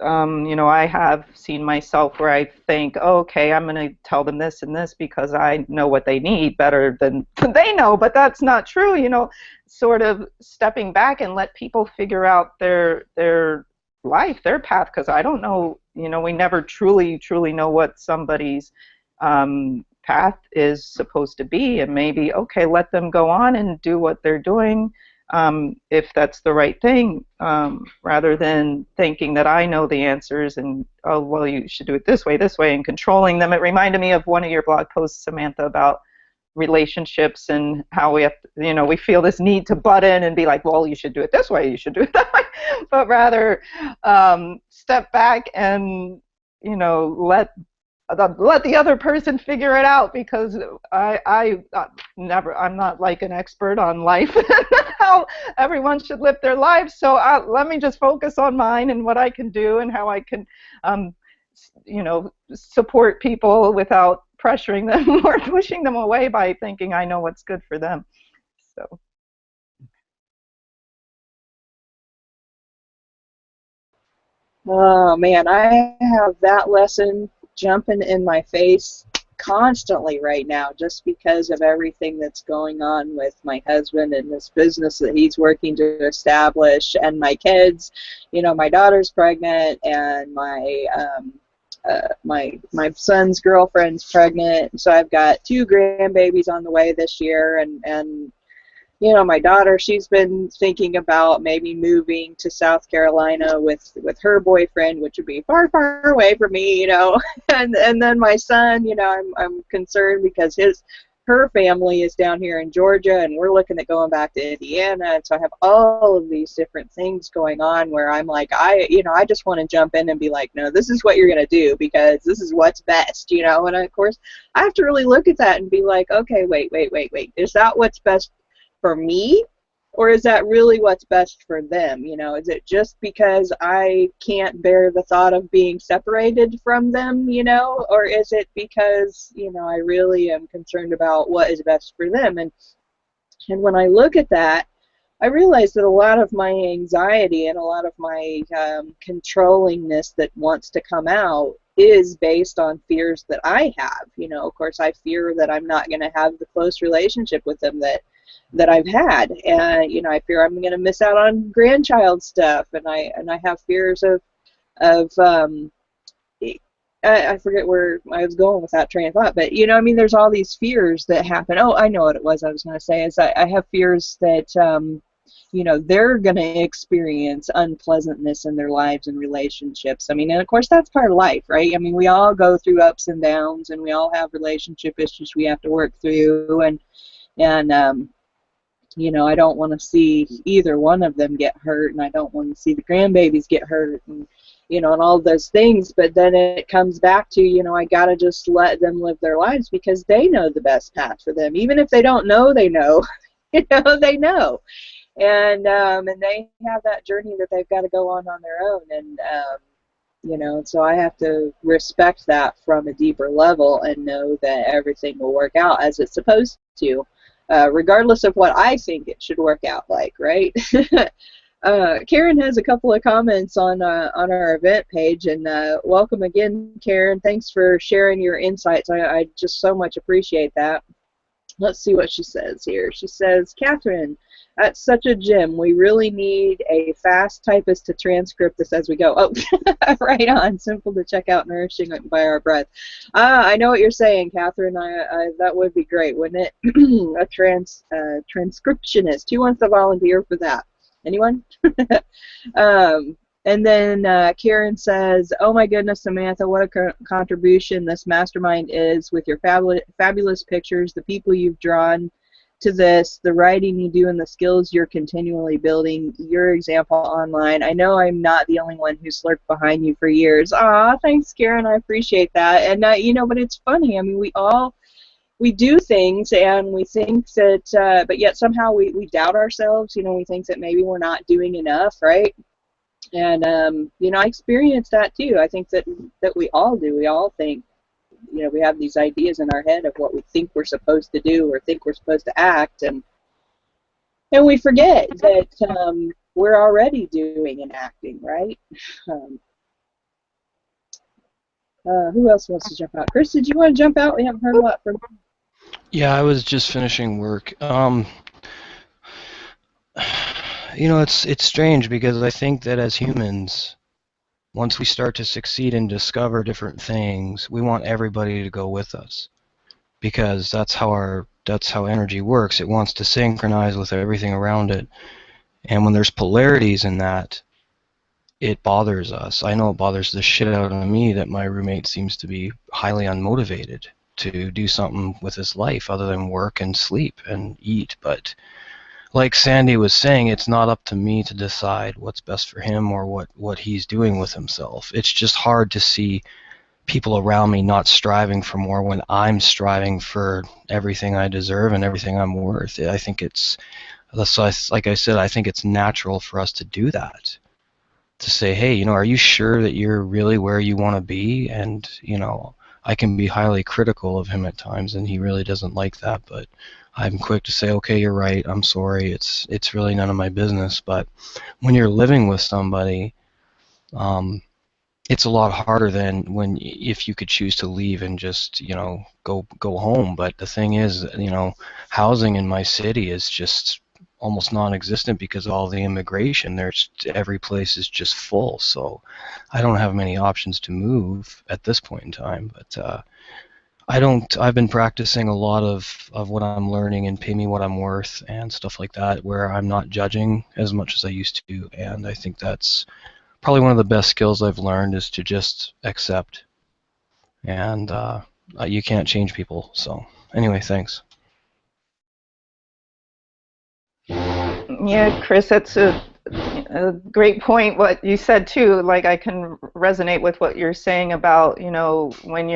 I have seen myself where I think, oh, okay, I'm going to tell them this and this because I know what they need better than they know, but that's not true. Sort of stepping back and let people figure out their life, their path, because I don't know, we never truly know what somebody's path is supposed to be, and maybe, okay, let them go on and do what they're doing, if that's the right thing, rather than thinking that I know the answers and, oh, well, you should do it this way, and controlling them. It reminded me of one of your blog posts, Samantha, about relationships and how we have to, we feel this need to butt in and be like, well, you should do it this way, you should do it that way, but rather step back and, let the other person figure it out, because I'm not like an expert on life how everyone should live their lives. So let me just focus on mine and what I can do and how I can, support people without pressuring them or pushing them away by thinking I know what's good for them. So. Oh man, I have that lesson jumping in my face constantly right now, just because of everything that's going on with my husband and this business that he's working to establish, and my kids. My daughter's pregnant, and my son's girlfriend's pregnant, so I've got 2 grandbabies on the way this year, and my daughter, she's been thinking about maybe moving to South Carolina with her boyfriend, which would be far, far away from me, and then my son, I'm concerned because her family is down here in Georgia, and we're looking at going back to Indiana, and so I have all of these different things going on where I'm like, I just want to jump in and be like, no, this is what you're going to do because this is what's best, and of course I have to really look at that and be like, okay, wait, is that what's best for me, or is that really what's best for them? Is it just because I can't bear the thought of being separated from them, or is it because, I really am concerned about what is best for them? And when I look at that, I realize that a lot of my anxiety and a lot of my controllingness that wants to come out is based on fears that I have. Of course, I fear that I'm not going to have the close relationship with them that I've had, and I fear I'm going to miss out on grandchild stuff, and I have fears of I forget where I was going with that train of thought, but there's all these fears that happen. Oh, I know what it was I was going to say is I have fears that they're going to experience unpleasantness in their lives and relationships. And of course that's part of life, right? We all go through ups and downs, and we all have relationship issues we have to work through, and I don't want to see either one of them get hurt, and I don't want to see the grandbabies get hurt, and all those things. But then it comes back to, I got to just let them live their lives because they know the best path for them. Even if they don't know, they know, they know. And they have that journey that they've got to go on their own. And so I have to respect that from a deeper level and know that everything will work out as it's supposed to, regardless of what I think it should work out like, right? Karen has a couple of comments on our event page, and welcome again, Karen. Thanks for sharing your insights. I just so much appreciate that. Let's see what she says here. She says, Catherine, that's such a gem. We really need a fast typist to transcript this as we go. Oh, right on. Simple to check out, nourishing by our breath. I know what you're saying, Catherine. That would be great, wouldn't it? A transcriptionist. Who wants to volunteer for that? Anyone? And then Karen says, oh my goodness, Samantha, what a contribution this mastermind is with your fabulous pictures, the people you've drawn to this, the writing you do, and the skills you're continually building, your example online. I know I'm not the only one who's lurked behind you for years. Aw, thanks, Karen. I appreciate that. And, but it's funny. I mean, we do things and we think that, but yet somehow we doubt ourselves. We think that maybe we're not doing enough, right? And, I experienced that too. I think that we all do. We all think, we have these ideas in our head of what we think we're supposed to do or think we're supposed to act, and we forget that we're already doing and acting, right? Who else wants to jump out? Chris, did you want to jump out? We haven't heard a lot from you. Yeah, I was just finishing work. It's strange because I think that as humans, once we start to succeed and discover different things, we want everybody to go with us, because that's how energy works. It wants to synchronize with everything around it. And when there's polarities in that, it bothers us. I know it bothers the shit out of me that my roommate seems to be highly unmotivated to do something with his life other than work and sleep and eat. But like Sandy was saying, it's not up to me to decide what's best for him or what he's doing with himself. It's just hard to see people around me not striving for more when I'm striving for everything I deserve and everything I'm worth. I think like I said, I think it's natural for us to do that. To say, hey, are you sure that you're really where you want to be? And, I can be highly critical of him at times, and he really doesn't like that, but I'm quick to say, okay, you're right, I'm sorry, it's really none of my business. But when you're living with somebody, it's a lot harder than if you could choose to leave and just, go home. But the thing is, housing in my city is just almost non-existent because of all the immigration. Every place is just full, so I don't have many options to move at this point in time. But I've been practicing a lot of what I'm learning and pay me what I'm worth and stuff like that, where I'm not judging as much as I used to. And I think that's probably one of the best skills I've learned, is to just accept. And you can't change people. So anyway, thanks. Yeah, Chris, that's a great point. What you said too, like I can resonate with what you're saying about, when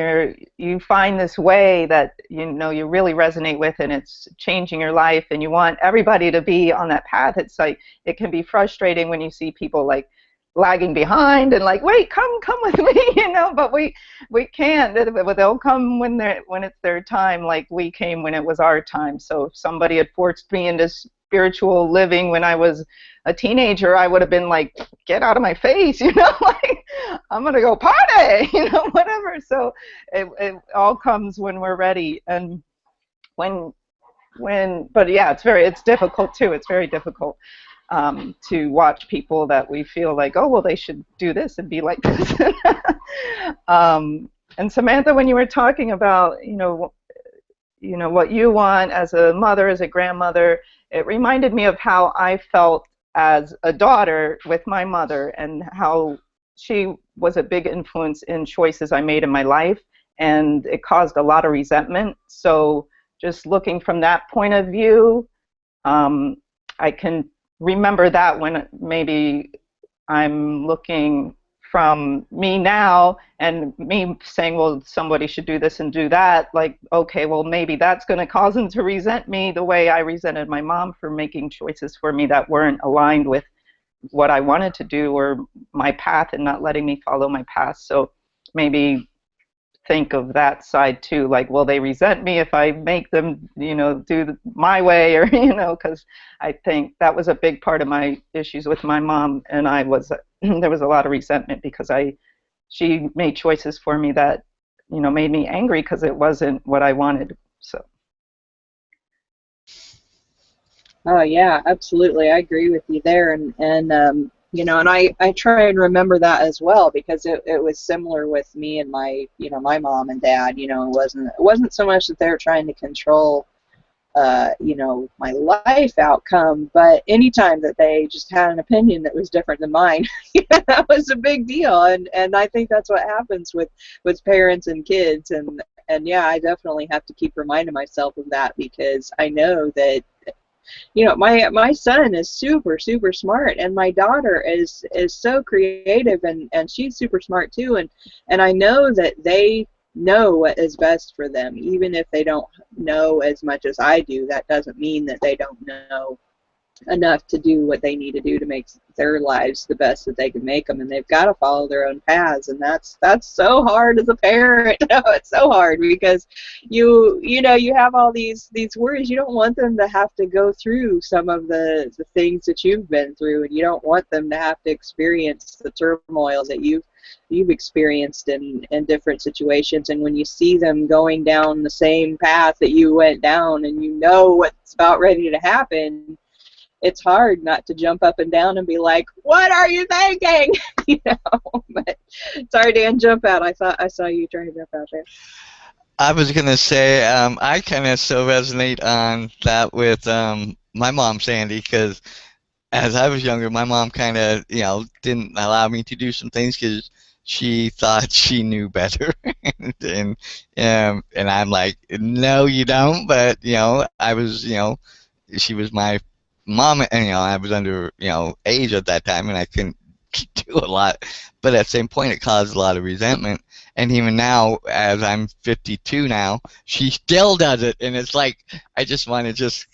you find this way that you really resonate with, and it's changing your life, and you want everybody to be on that path. It's like it can be frustrating when you see people like lagging behind and like, wait, come with me, But we can't. They'll come when it's their time, like we came when it was our time. So if somebody had forced me into spiritual living when I was a teenager, I would have been like, get out of my face, like I'm gonna go party, whatever. So it all comes when we're ready. And but yeah, it's difficult too. It's very difficult to watch people that we feel like, oh, well, they should do this and be like this. And Samantha, when you were talking about, what you want as a mother, as a grandmother, it reminded me of how I felt as a daughter with my mother, and how she was a big influence in choices I made in my life, and it caused a lot of resentment. So just looking from that point of view, I can remember that when maybe I'm looking from me now, and me saying, well, somebody should do this and do that, like, okay, well, maybe that's going to cause them to resent me the way I resented my mom for making choices for me that weren't aligned with what I wanted to do or my path, and not letting me follow my path. So maybe think of that side too, like, will they resent me if I make them, do my way, or, because I think that was a big part of my issues with my mom, and I was, there was a lot of resentment because she made choices for me that, made me angry because it wasn't what I wanted. So. Oh yeah, absolutely. I agree with you there, and I try and remember that as well, because it was similar with me and my my mom and dad. It wasn't so much that they were trying to control my life outcome, but anytime that they just had an opinion that was different than mine, that was a big deal. And I think that's what happens with parents and kids, and yeah, I definitely have to keep reminding myself of that, because I know that my son is super smart, and my daughter is so creative, and she's super smart too, and I know that they know what is best for them, even if they don't know as much as I do. That doesn't mean that they don't know enough to do what they need to do to make their lives the best that they can make them, and they've got to follow their own paths, and that's so hard as a parent. It's so hard, because you have all these worries. You don't want them to have to go through some of the things that you've been through, and you don't want them to have to experience the turmoil that you've experienced in different situations. And when you see them going down the same path that you went down, and you know what's about ready to happen, it's hard not to jump up and down and be like, what are you thinking? But sorry, Dan, jump out. I saw you trying to jump out there. I was gonna say, I kind of so resonate on that with my mom, Sandy, because as I was younger, my mom kind of, didn't allow me to do some things because she thought she knew better, and I'm like, no, you don't. But I was, she was my mom, and I was under, age at that time, and I couldn't do a lot. But at the same point, it caused a lot of resentment. And even now, as I'm 52 now, she still does it, and it's like I just want to just,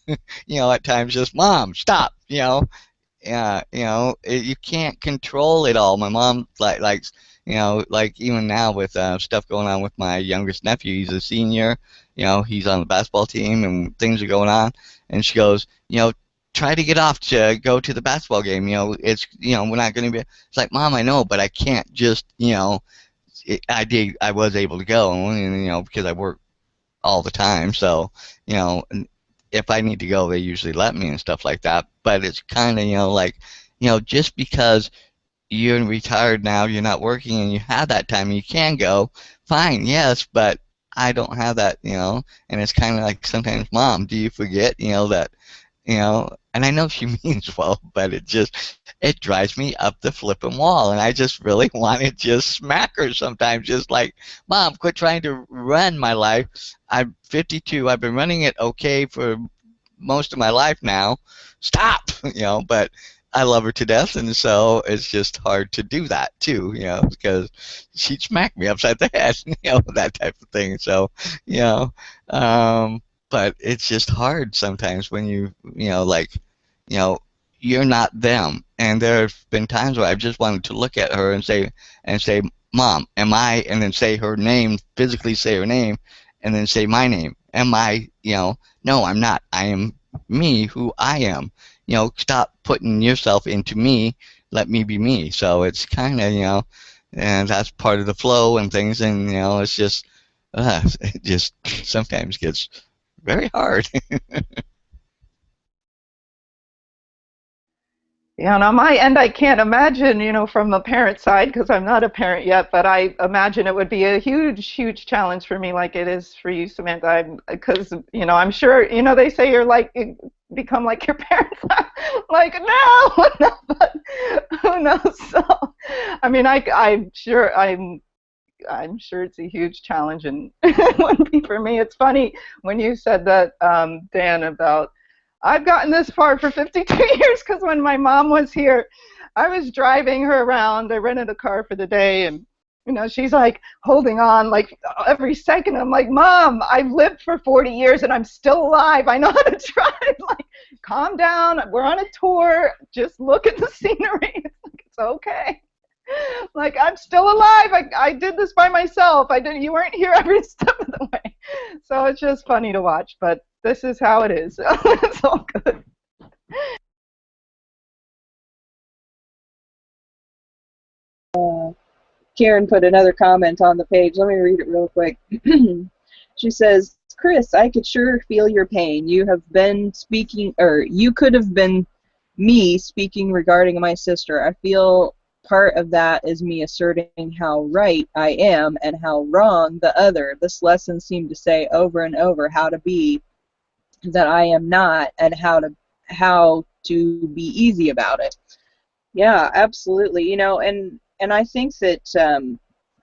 at times just, Mom, stop, you can't control it all. My mom likes, like even now with stuff going on with my youngest nephew. He's a senior, he's on the basketball team and things are going on, and she goes, try to get off to go to the basketball game. It's, we're not going to be. It's like, Mom, I know, but I can't just, I was able to go, and, because I work all the time, so, if I need to go, they usually let me and stuff like that. But it's kind of, like, just because you're retired now, you're not working, and you have that time, and you can go, fine, yes, but I don't have that, and it's kind of like sometimes, Mom, do you forget, that, and I know she means well, but it drives me up the flipping wall, and I just really want to just smack her sometimes, just like, Mom, quit trying to run my life. I'm 52. I've been running it okay for most of my life now. Stop, but I love her to death, and so it's just hard to do that too, because she'd smack me upside the head, that type of thing. So, but it's just hard sometimes when you're not them. And there have been times where I've just wanted to look at her and say, Mom, am I, and then say her name, physically say her name, and then say my name. Am I, no, I'm not. I am me, who I am. Stop putting yourself into me. Let me be me. So it's kind of, and that's part of the flow and things, and, it's just, it just sometimes gets very hard. Yeah, and on my end, I can't imagine, from the parent side, because I'm not a parent yet, but I imagine it would be a huge challenge for me, like it is for you, Samantha. Because, I'm sure, they say you're like, you become like your parents. Like, no, no, but who knows? So, I mean, I'm sure it's a huge challenge, and it wouldn't be for me. It's funny when you said that, Dan, about I've gotten this far for 52 years, because when my mom was here, I was driving her around. I rented a car for the day, and she's like holding on like every second. I'm like, Mom, I've lived for 40 years and I'm still alive. I know how to drive. Like, calm down. We're on a tour. Just look at the scenery. It's okay. Like, I'm still alive. I did this by myself. You weren't here every step of the way. So it's just funny to watch, but this is how it is. It's all good. Karen put another comment on the page. Let me read it real quick. She says, Chris, I could sure feel your pain. You have been speaking, or you could have been me speaking regarding my sister. I feel part of that is me asserting how right I am and how wrong the other. This lesson seemed to say over and over how to be that I am not, and how to be easy about it. Yeah, absolutely. And I think that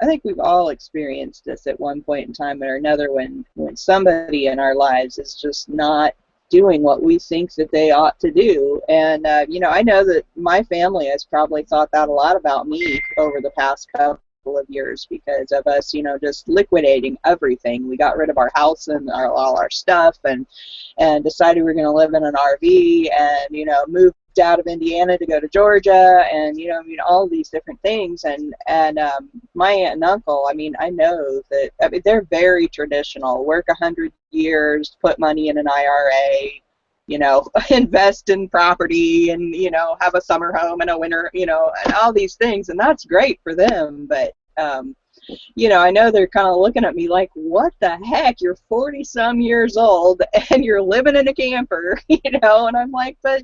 I think we've all experienced this at one point in time or another when somebody in our lives is just not doing what we think that they ought to do. And I know that my family has probably thought that a lot about me over the past couple of years because of us, just liquidating everything. We got rid of our house and all our stuff and decided we were going to live in an RV and, moved out of Indiana to go to Georgia and, all these different things. And my aunt and uncle, I know that, they're very traditional, work 100 years, put money in an IRA, invest in property and, have a summer home and a winter, and all these things. And that's great for them. But, I know they're kind of looking at me like, what the heck? You're 40-some years old and you're living in a camper, and I'm like, but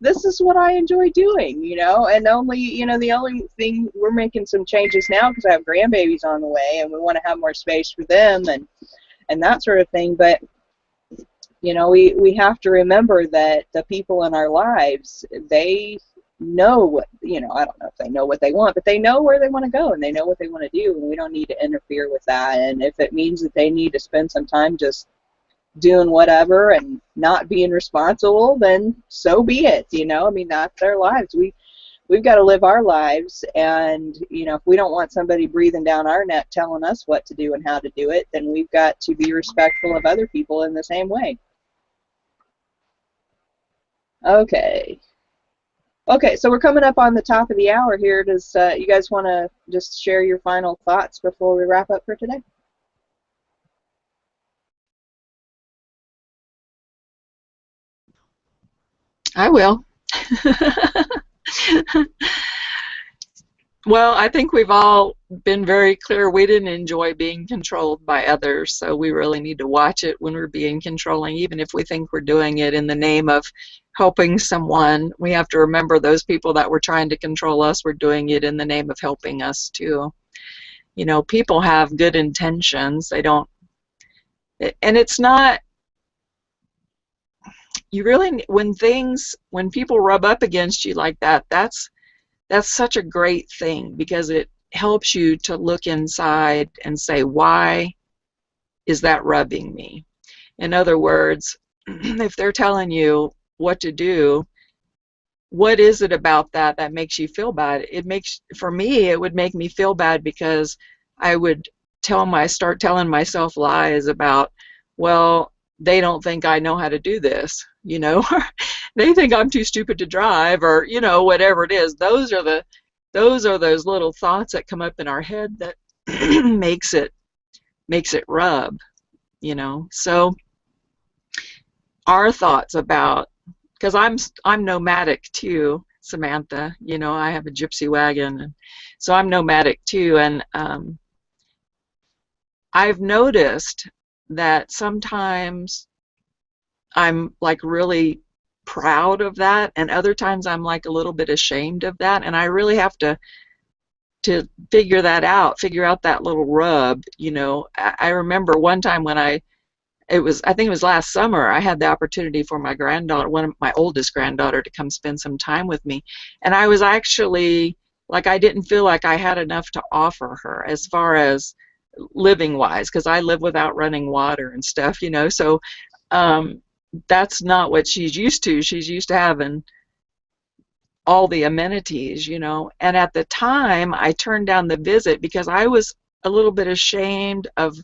this is what I enjoy doing, and only, the only thing, we're making some changes now because I have grandbabies on the way and we want to have more space for them and that sort of thing. But, we have to remember that the people in our lives, they know what, I don't know if they know what they want, but they know where they want to go and they know what they want to do, and we don't need to interfere with that. And if it means that they need to spend some time just doing whatever and not being responsible, then so be it. That's their lives. We've got to live our lives, and if we don't want somebody breathing down our neck telling us what to do and how to do it, then we've got to be respectful of other people in the same way. Okay, so we're coming up on the top of the hour here. Does you guys want to just share your final thoughts before we wrap up for today? I will. Well, I think we've all been very clear we didn't enjoy being controlled by others, so we really need to watch it when we're being controlling. Even if we think we're doing it in the name of helping someone, we have to remember those people that were trying to control us were doing it in the name of helping us too. People have good intentions. They don't, and it's not, you really, when people rub up against you like that, that's such a great thing, because it helps you to look inside and say, why is that rubbing me? In other words, if they're telling you what to do, what is it about that makes you feel bad? For me, it would make me feel bad because I would start telling myself lies about, well, they don't think I know how to do this, they think I'm too stupid to drive, or whatever it is. Those are those little thoughts that come up in our head that makes it rub, So our thoughts about, because I'm nomadic too, Samantha. I have a gypsy wagon, and so I'm nomadic too, and I've noticed that sometimes I'm like really proud of that, and other times I'm like a little bit ashamed of that, and I really have to figure out that little rub. I remember one time when I think it was last summer, I had the opportunity for my granddaughter, my oldest granddaughter, to come spend some time with me, and I was actually like, I didn't feel like I had enough to offer her as far as living wise, because I live without running water and stuff, so that's not what she's used to. She's used to having all the amenities, you know. And at the time, I turned down the visit because I was a little bit ashamed of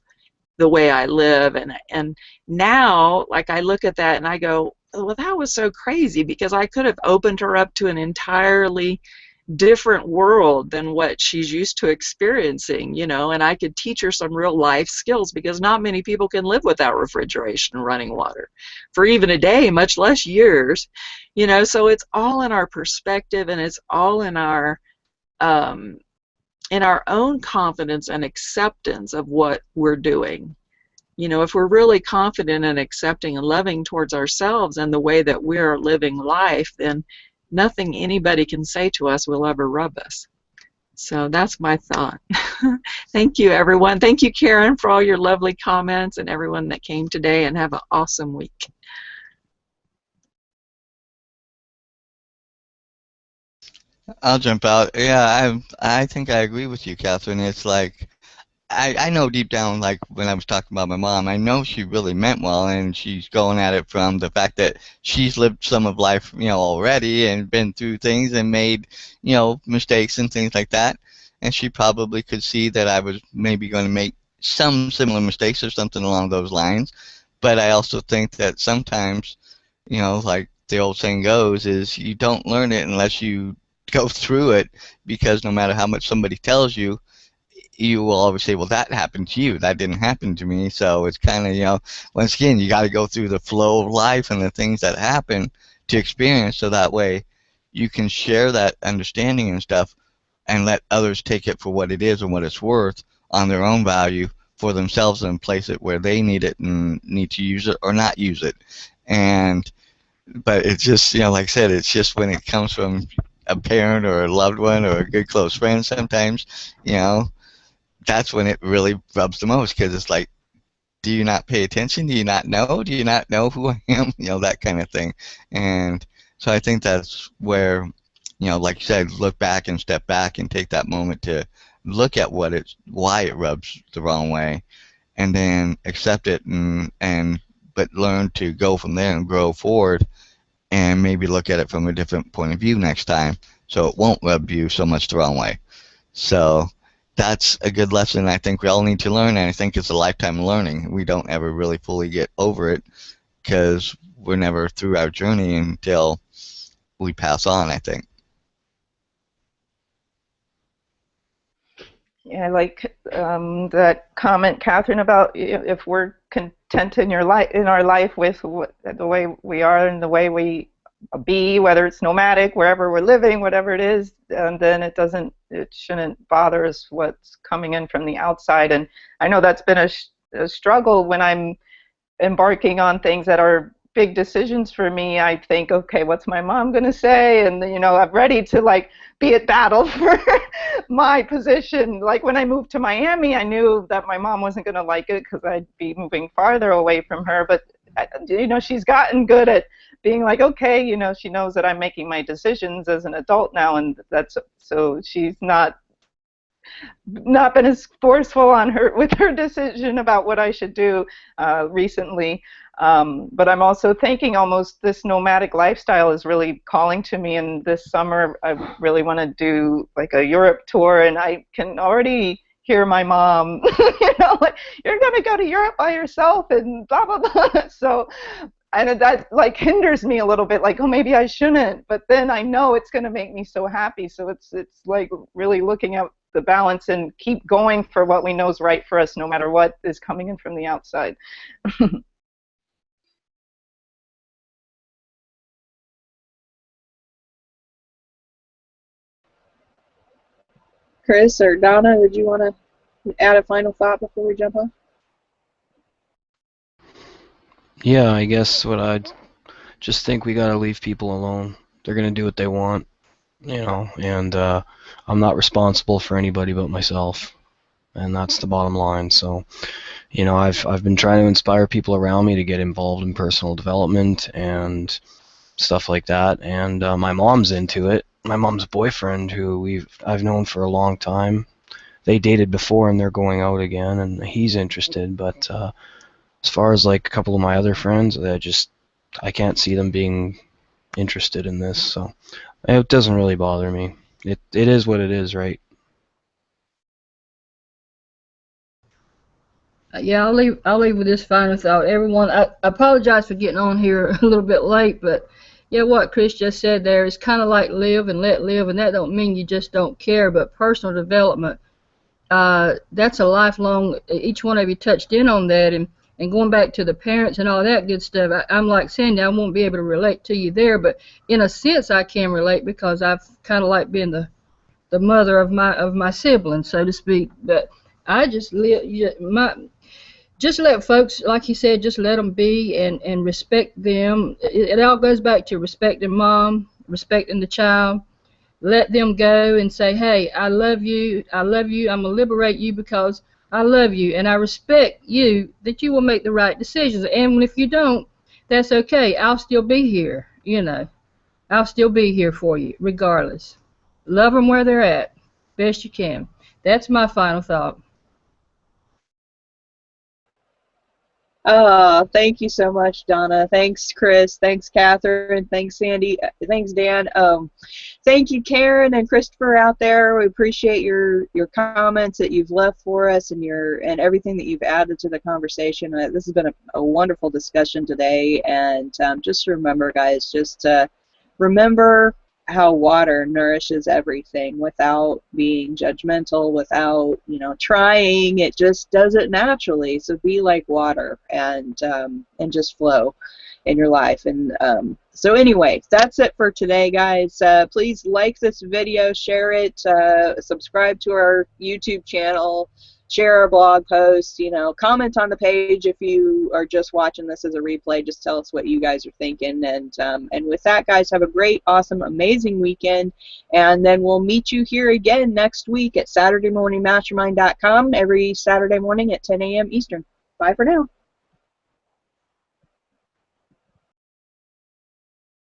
the way I live. And now, like, I look at that and I go, well, that was so crazy, because I could have opened her up to an entirely different world than what she's used to experiencing, you know, and I could teach her some real life skills, because not many people can live without refrigeration and running water for even a day, much less years, you know. So it's all in our perspective, and it's all in our own confidence and acceptance of what we're doing. You know, if we're really confident and accepting and loving towards ourselves and the way that we're living life, then nothing anybody can say to us will ever rub us. So that's my thought. Thank you, everyone. Thank you, Karen, for all your lovely comments, and everyone that came today, and have an awesome week. I'll jump out. Yeah, I think I agree with you, Catherine. It's like I know deep down, like when I was talking about my mom, I know she really meant well, and she's going at it from the fact that she's lived some of life, you know, already, and been through things and made, you know, mistakes and things like that. And she probably could see that I was maybe going to make some similar mistakes or something along those lines. But I also think that sometimes, you know, like the old saying goes, is you don't learn it unless you go through it, because no matter how much somebody tells you, you will always say, well, that happened to you. That didn't happen to me. So it's kind of, you know, once again, you got to go through the flow of life and the things that happen to experience, so that way you can share that understanding and stuff and let others take it for what it is and what it's worth on their own value for themselves, and place it where they need it and need to use it or not use it. And but it's just, you know, like I said, it's just when it comes from a parent or a loved one or a good close friend, sometimes, you know, that's when it really rubs the most, because it's like, do you not pay attention? Do you not know? Do you not know who I am? You know, that kind of thing. And so I think that's where, you know, like you said, look back and step back and take that moment to look at why it rubs the wrong way, and then accept it, and but learn to go from there and grow forward, and maybe look at it from a different point of view next time, so it won't rub you so much the wrong way. So that's a good lesson I think we all need to learn, and I think it's a lifetime learning. We don't ever really fully get over it, because we're never through our journey until we pass on, I think. Yeah, I like that comment, Catherine, about if we're content in our life with the way we are and the way we be, whether it's nomadic, wherever we're living, whatever it is, and then it shouldn't bother us what's coming in from the outside. And I know that's been a struggle when I'm embarking on things that are big decisions for me. I think, okay, what's my mom going to say? And, you know, I'm ready to, like, be at battle for my position. Like, when I moved to Miami, I knew that my mom wasn't going to like it, because I'd be moving farther away from her. But, you know, she's gotten good at being like, okay, you know, she knows that I'm making my decisions as an adult now, and so she's not been as forceful on her with her decision about what I should do recently. But I'm also thinking almost this nomadic lifestyle is really calling to me, and this summer I really want to do like a Europe tour, and I can already hear my mom, you know, like, you're going to go to Europe by yourself and blah, blah, blah. So, and that like hinders me a little bit, like, oh, maybe I shouldn't, but then I know it's going to make me so happy. So it's like really looking at the balance and keep going for what we know is right for us, no matter what is coming in from the outside. Chris or Donna, did you want to add a final thought before we jump on? Yeah, I guess what I just think, we gotta leave people alone. They're gonna do what they want, you know, and I'm not responsible for anybody but myself, and that's the bottom line. So, you know, I've been trying to inspire people around me to get involved in personal development and stuff like that, and my mom's into it. My mom's boyfriend, who I've known for a long time, they dated before and they're going out again, and he's interested. But as far as like a couple of my other friends, I can't see them being interested in this. So It doesn't really bother me. It is what it is, right? Yeah, I'll leave with this final thought. Everyone, I apologize for getting on here a little bit late, but yeah, what Chris just said there is kind of like live and let live, and that don't mean you just don't care, but personal development, that's a lifelong. Each one of you touched in on that, and going back to the parents and all that good stuff. I'm like Sandy, I won't be able to relate to you there, but in a sense, I can relate because I've kind of like been the mother of my siblings, so to speak. But I just live my just let folks, like you said, just let them be and respect them. It all goes back to respecting mom, respecting the child. Let them go and say, hey, I love you. I love you. I'm going to liberate you because I love you. And I respect you that you will make the right decisions. And if you don't, that's okay. I'll still be here. I'll still be here for you regardless. Love them where they're at. Best you can. That's my final thought. Thank you so much, Donna. Thanks, Chris. Thanks, Catherine. Thanks, Sandy. Thanks, Dan. Thank you, Karen and Christopher out there. We appreciate your comments that you've left for us and everything that you've added to the conversation. This has been a wonderful discussion today. And just remember, guys, just remember how water nourishes everything without being judgmental, without trying. It just does it naturally. So be like water and just flow in your life. And so anyway, that's it for today, guys. Please like this video, share it, subscribe to our YouTube channel, share our blog post, comment on the page if you are just watching this as a replay. Just tell us what you guys are thinking. And with that, guys, have a great, awesome, amazing weekend. And then we'll meet you here again next week at SaturdayMorningMastermind.com every Saturday morning at 10 a.m. Eastern. Bye for now.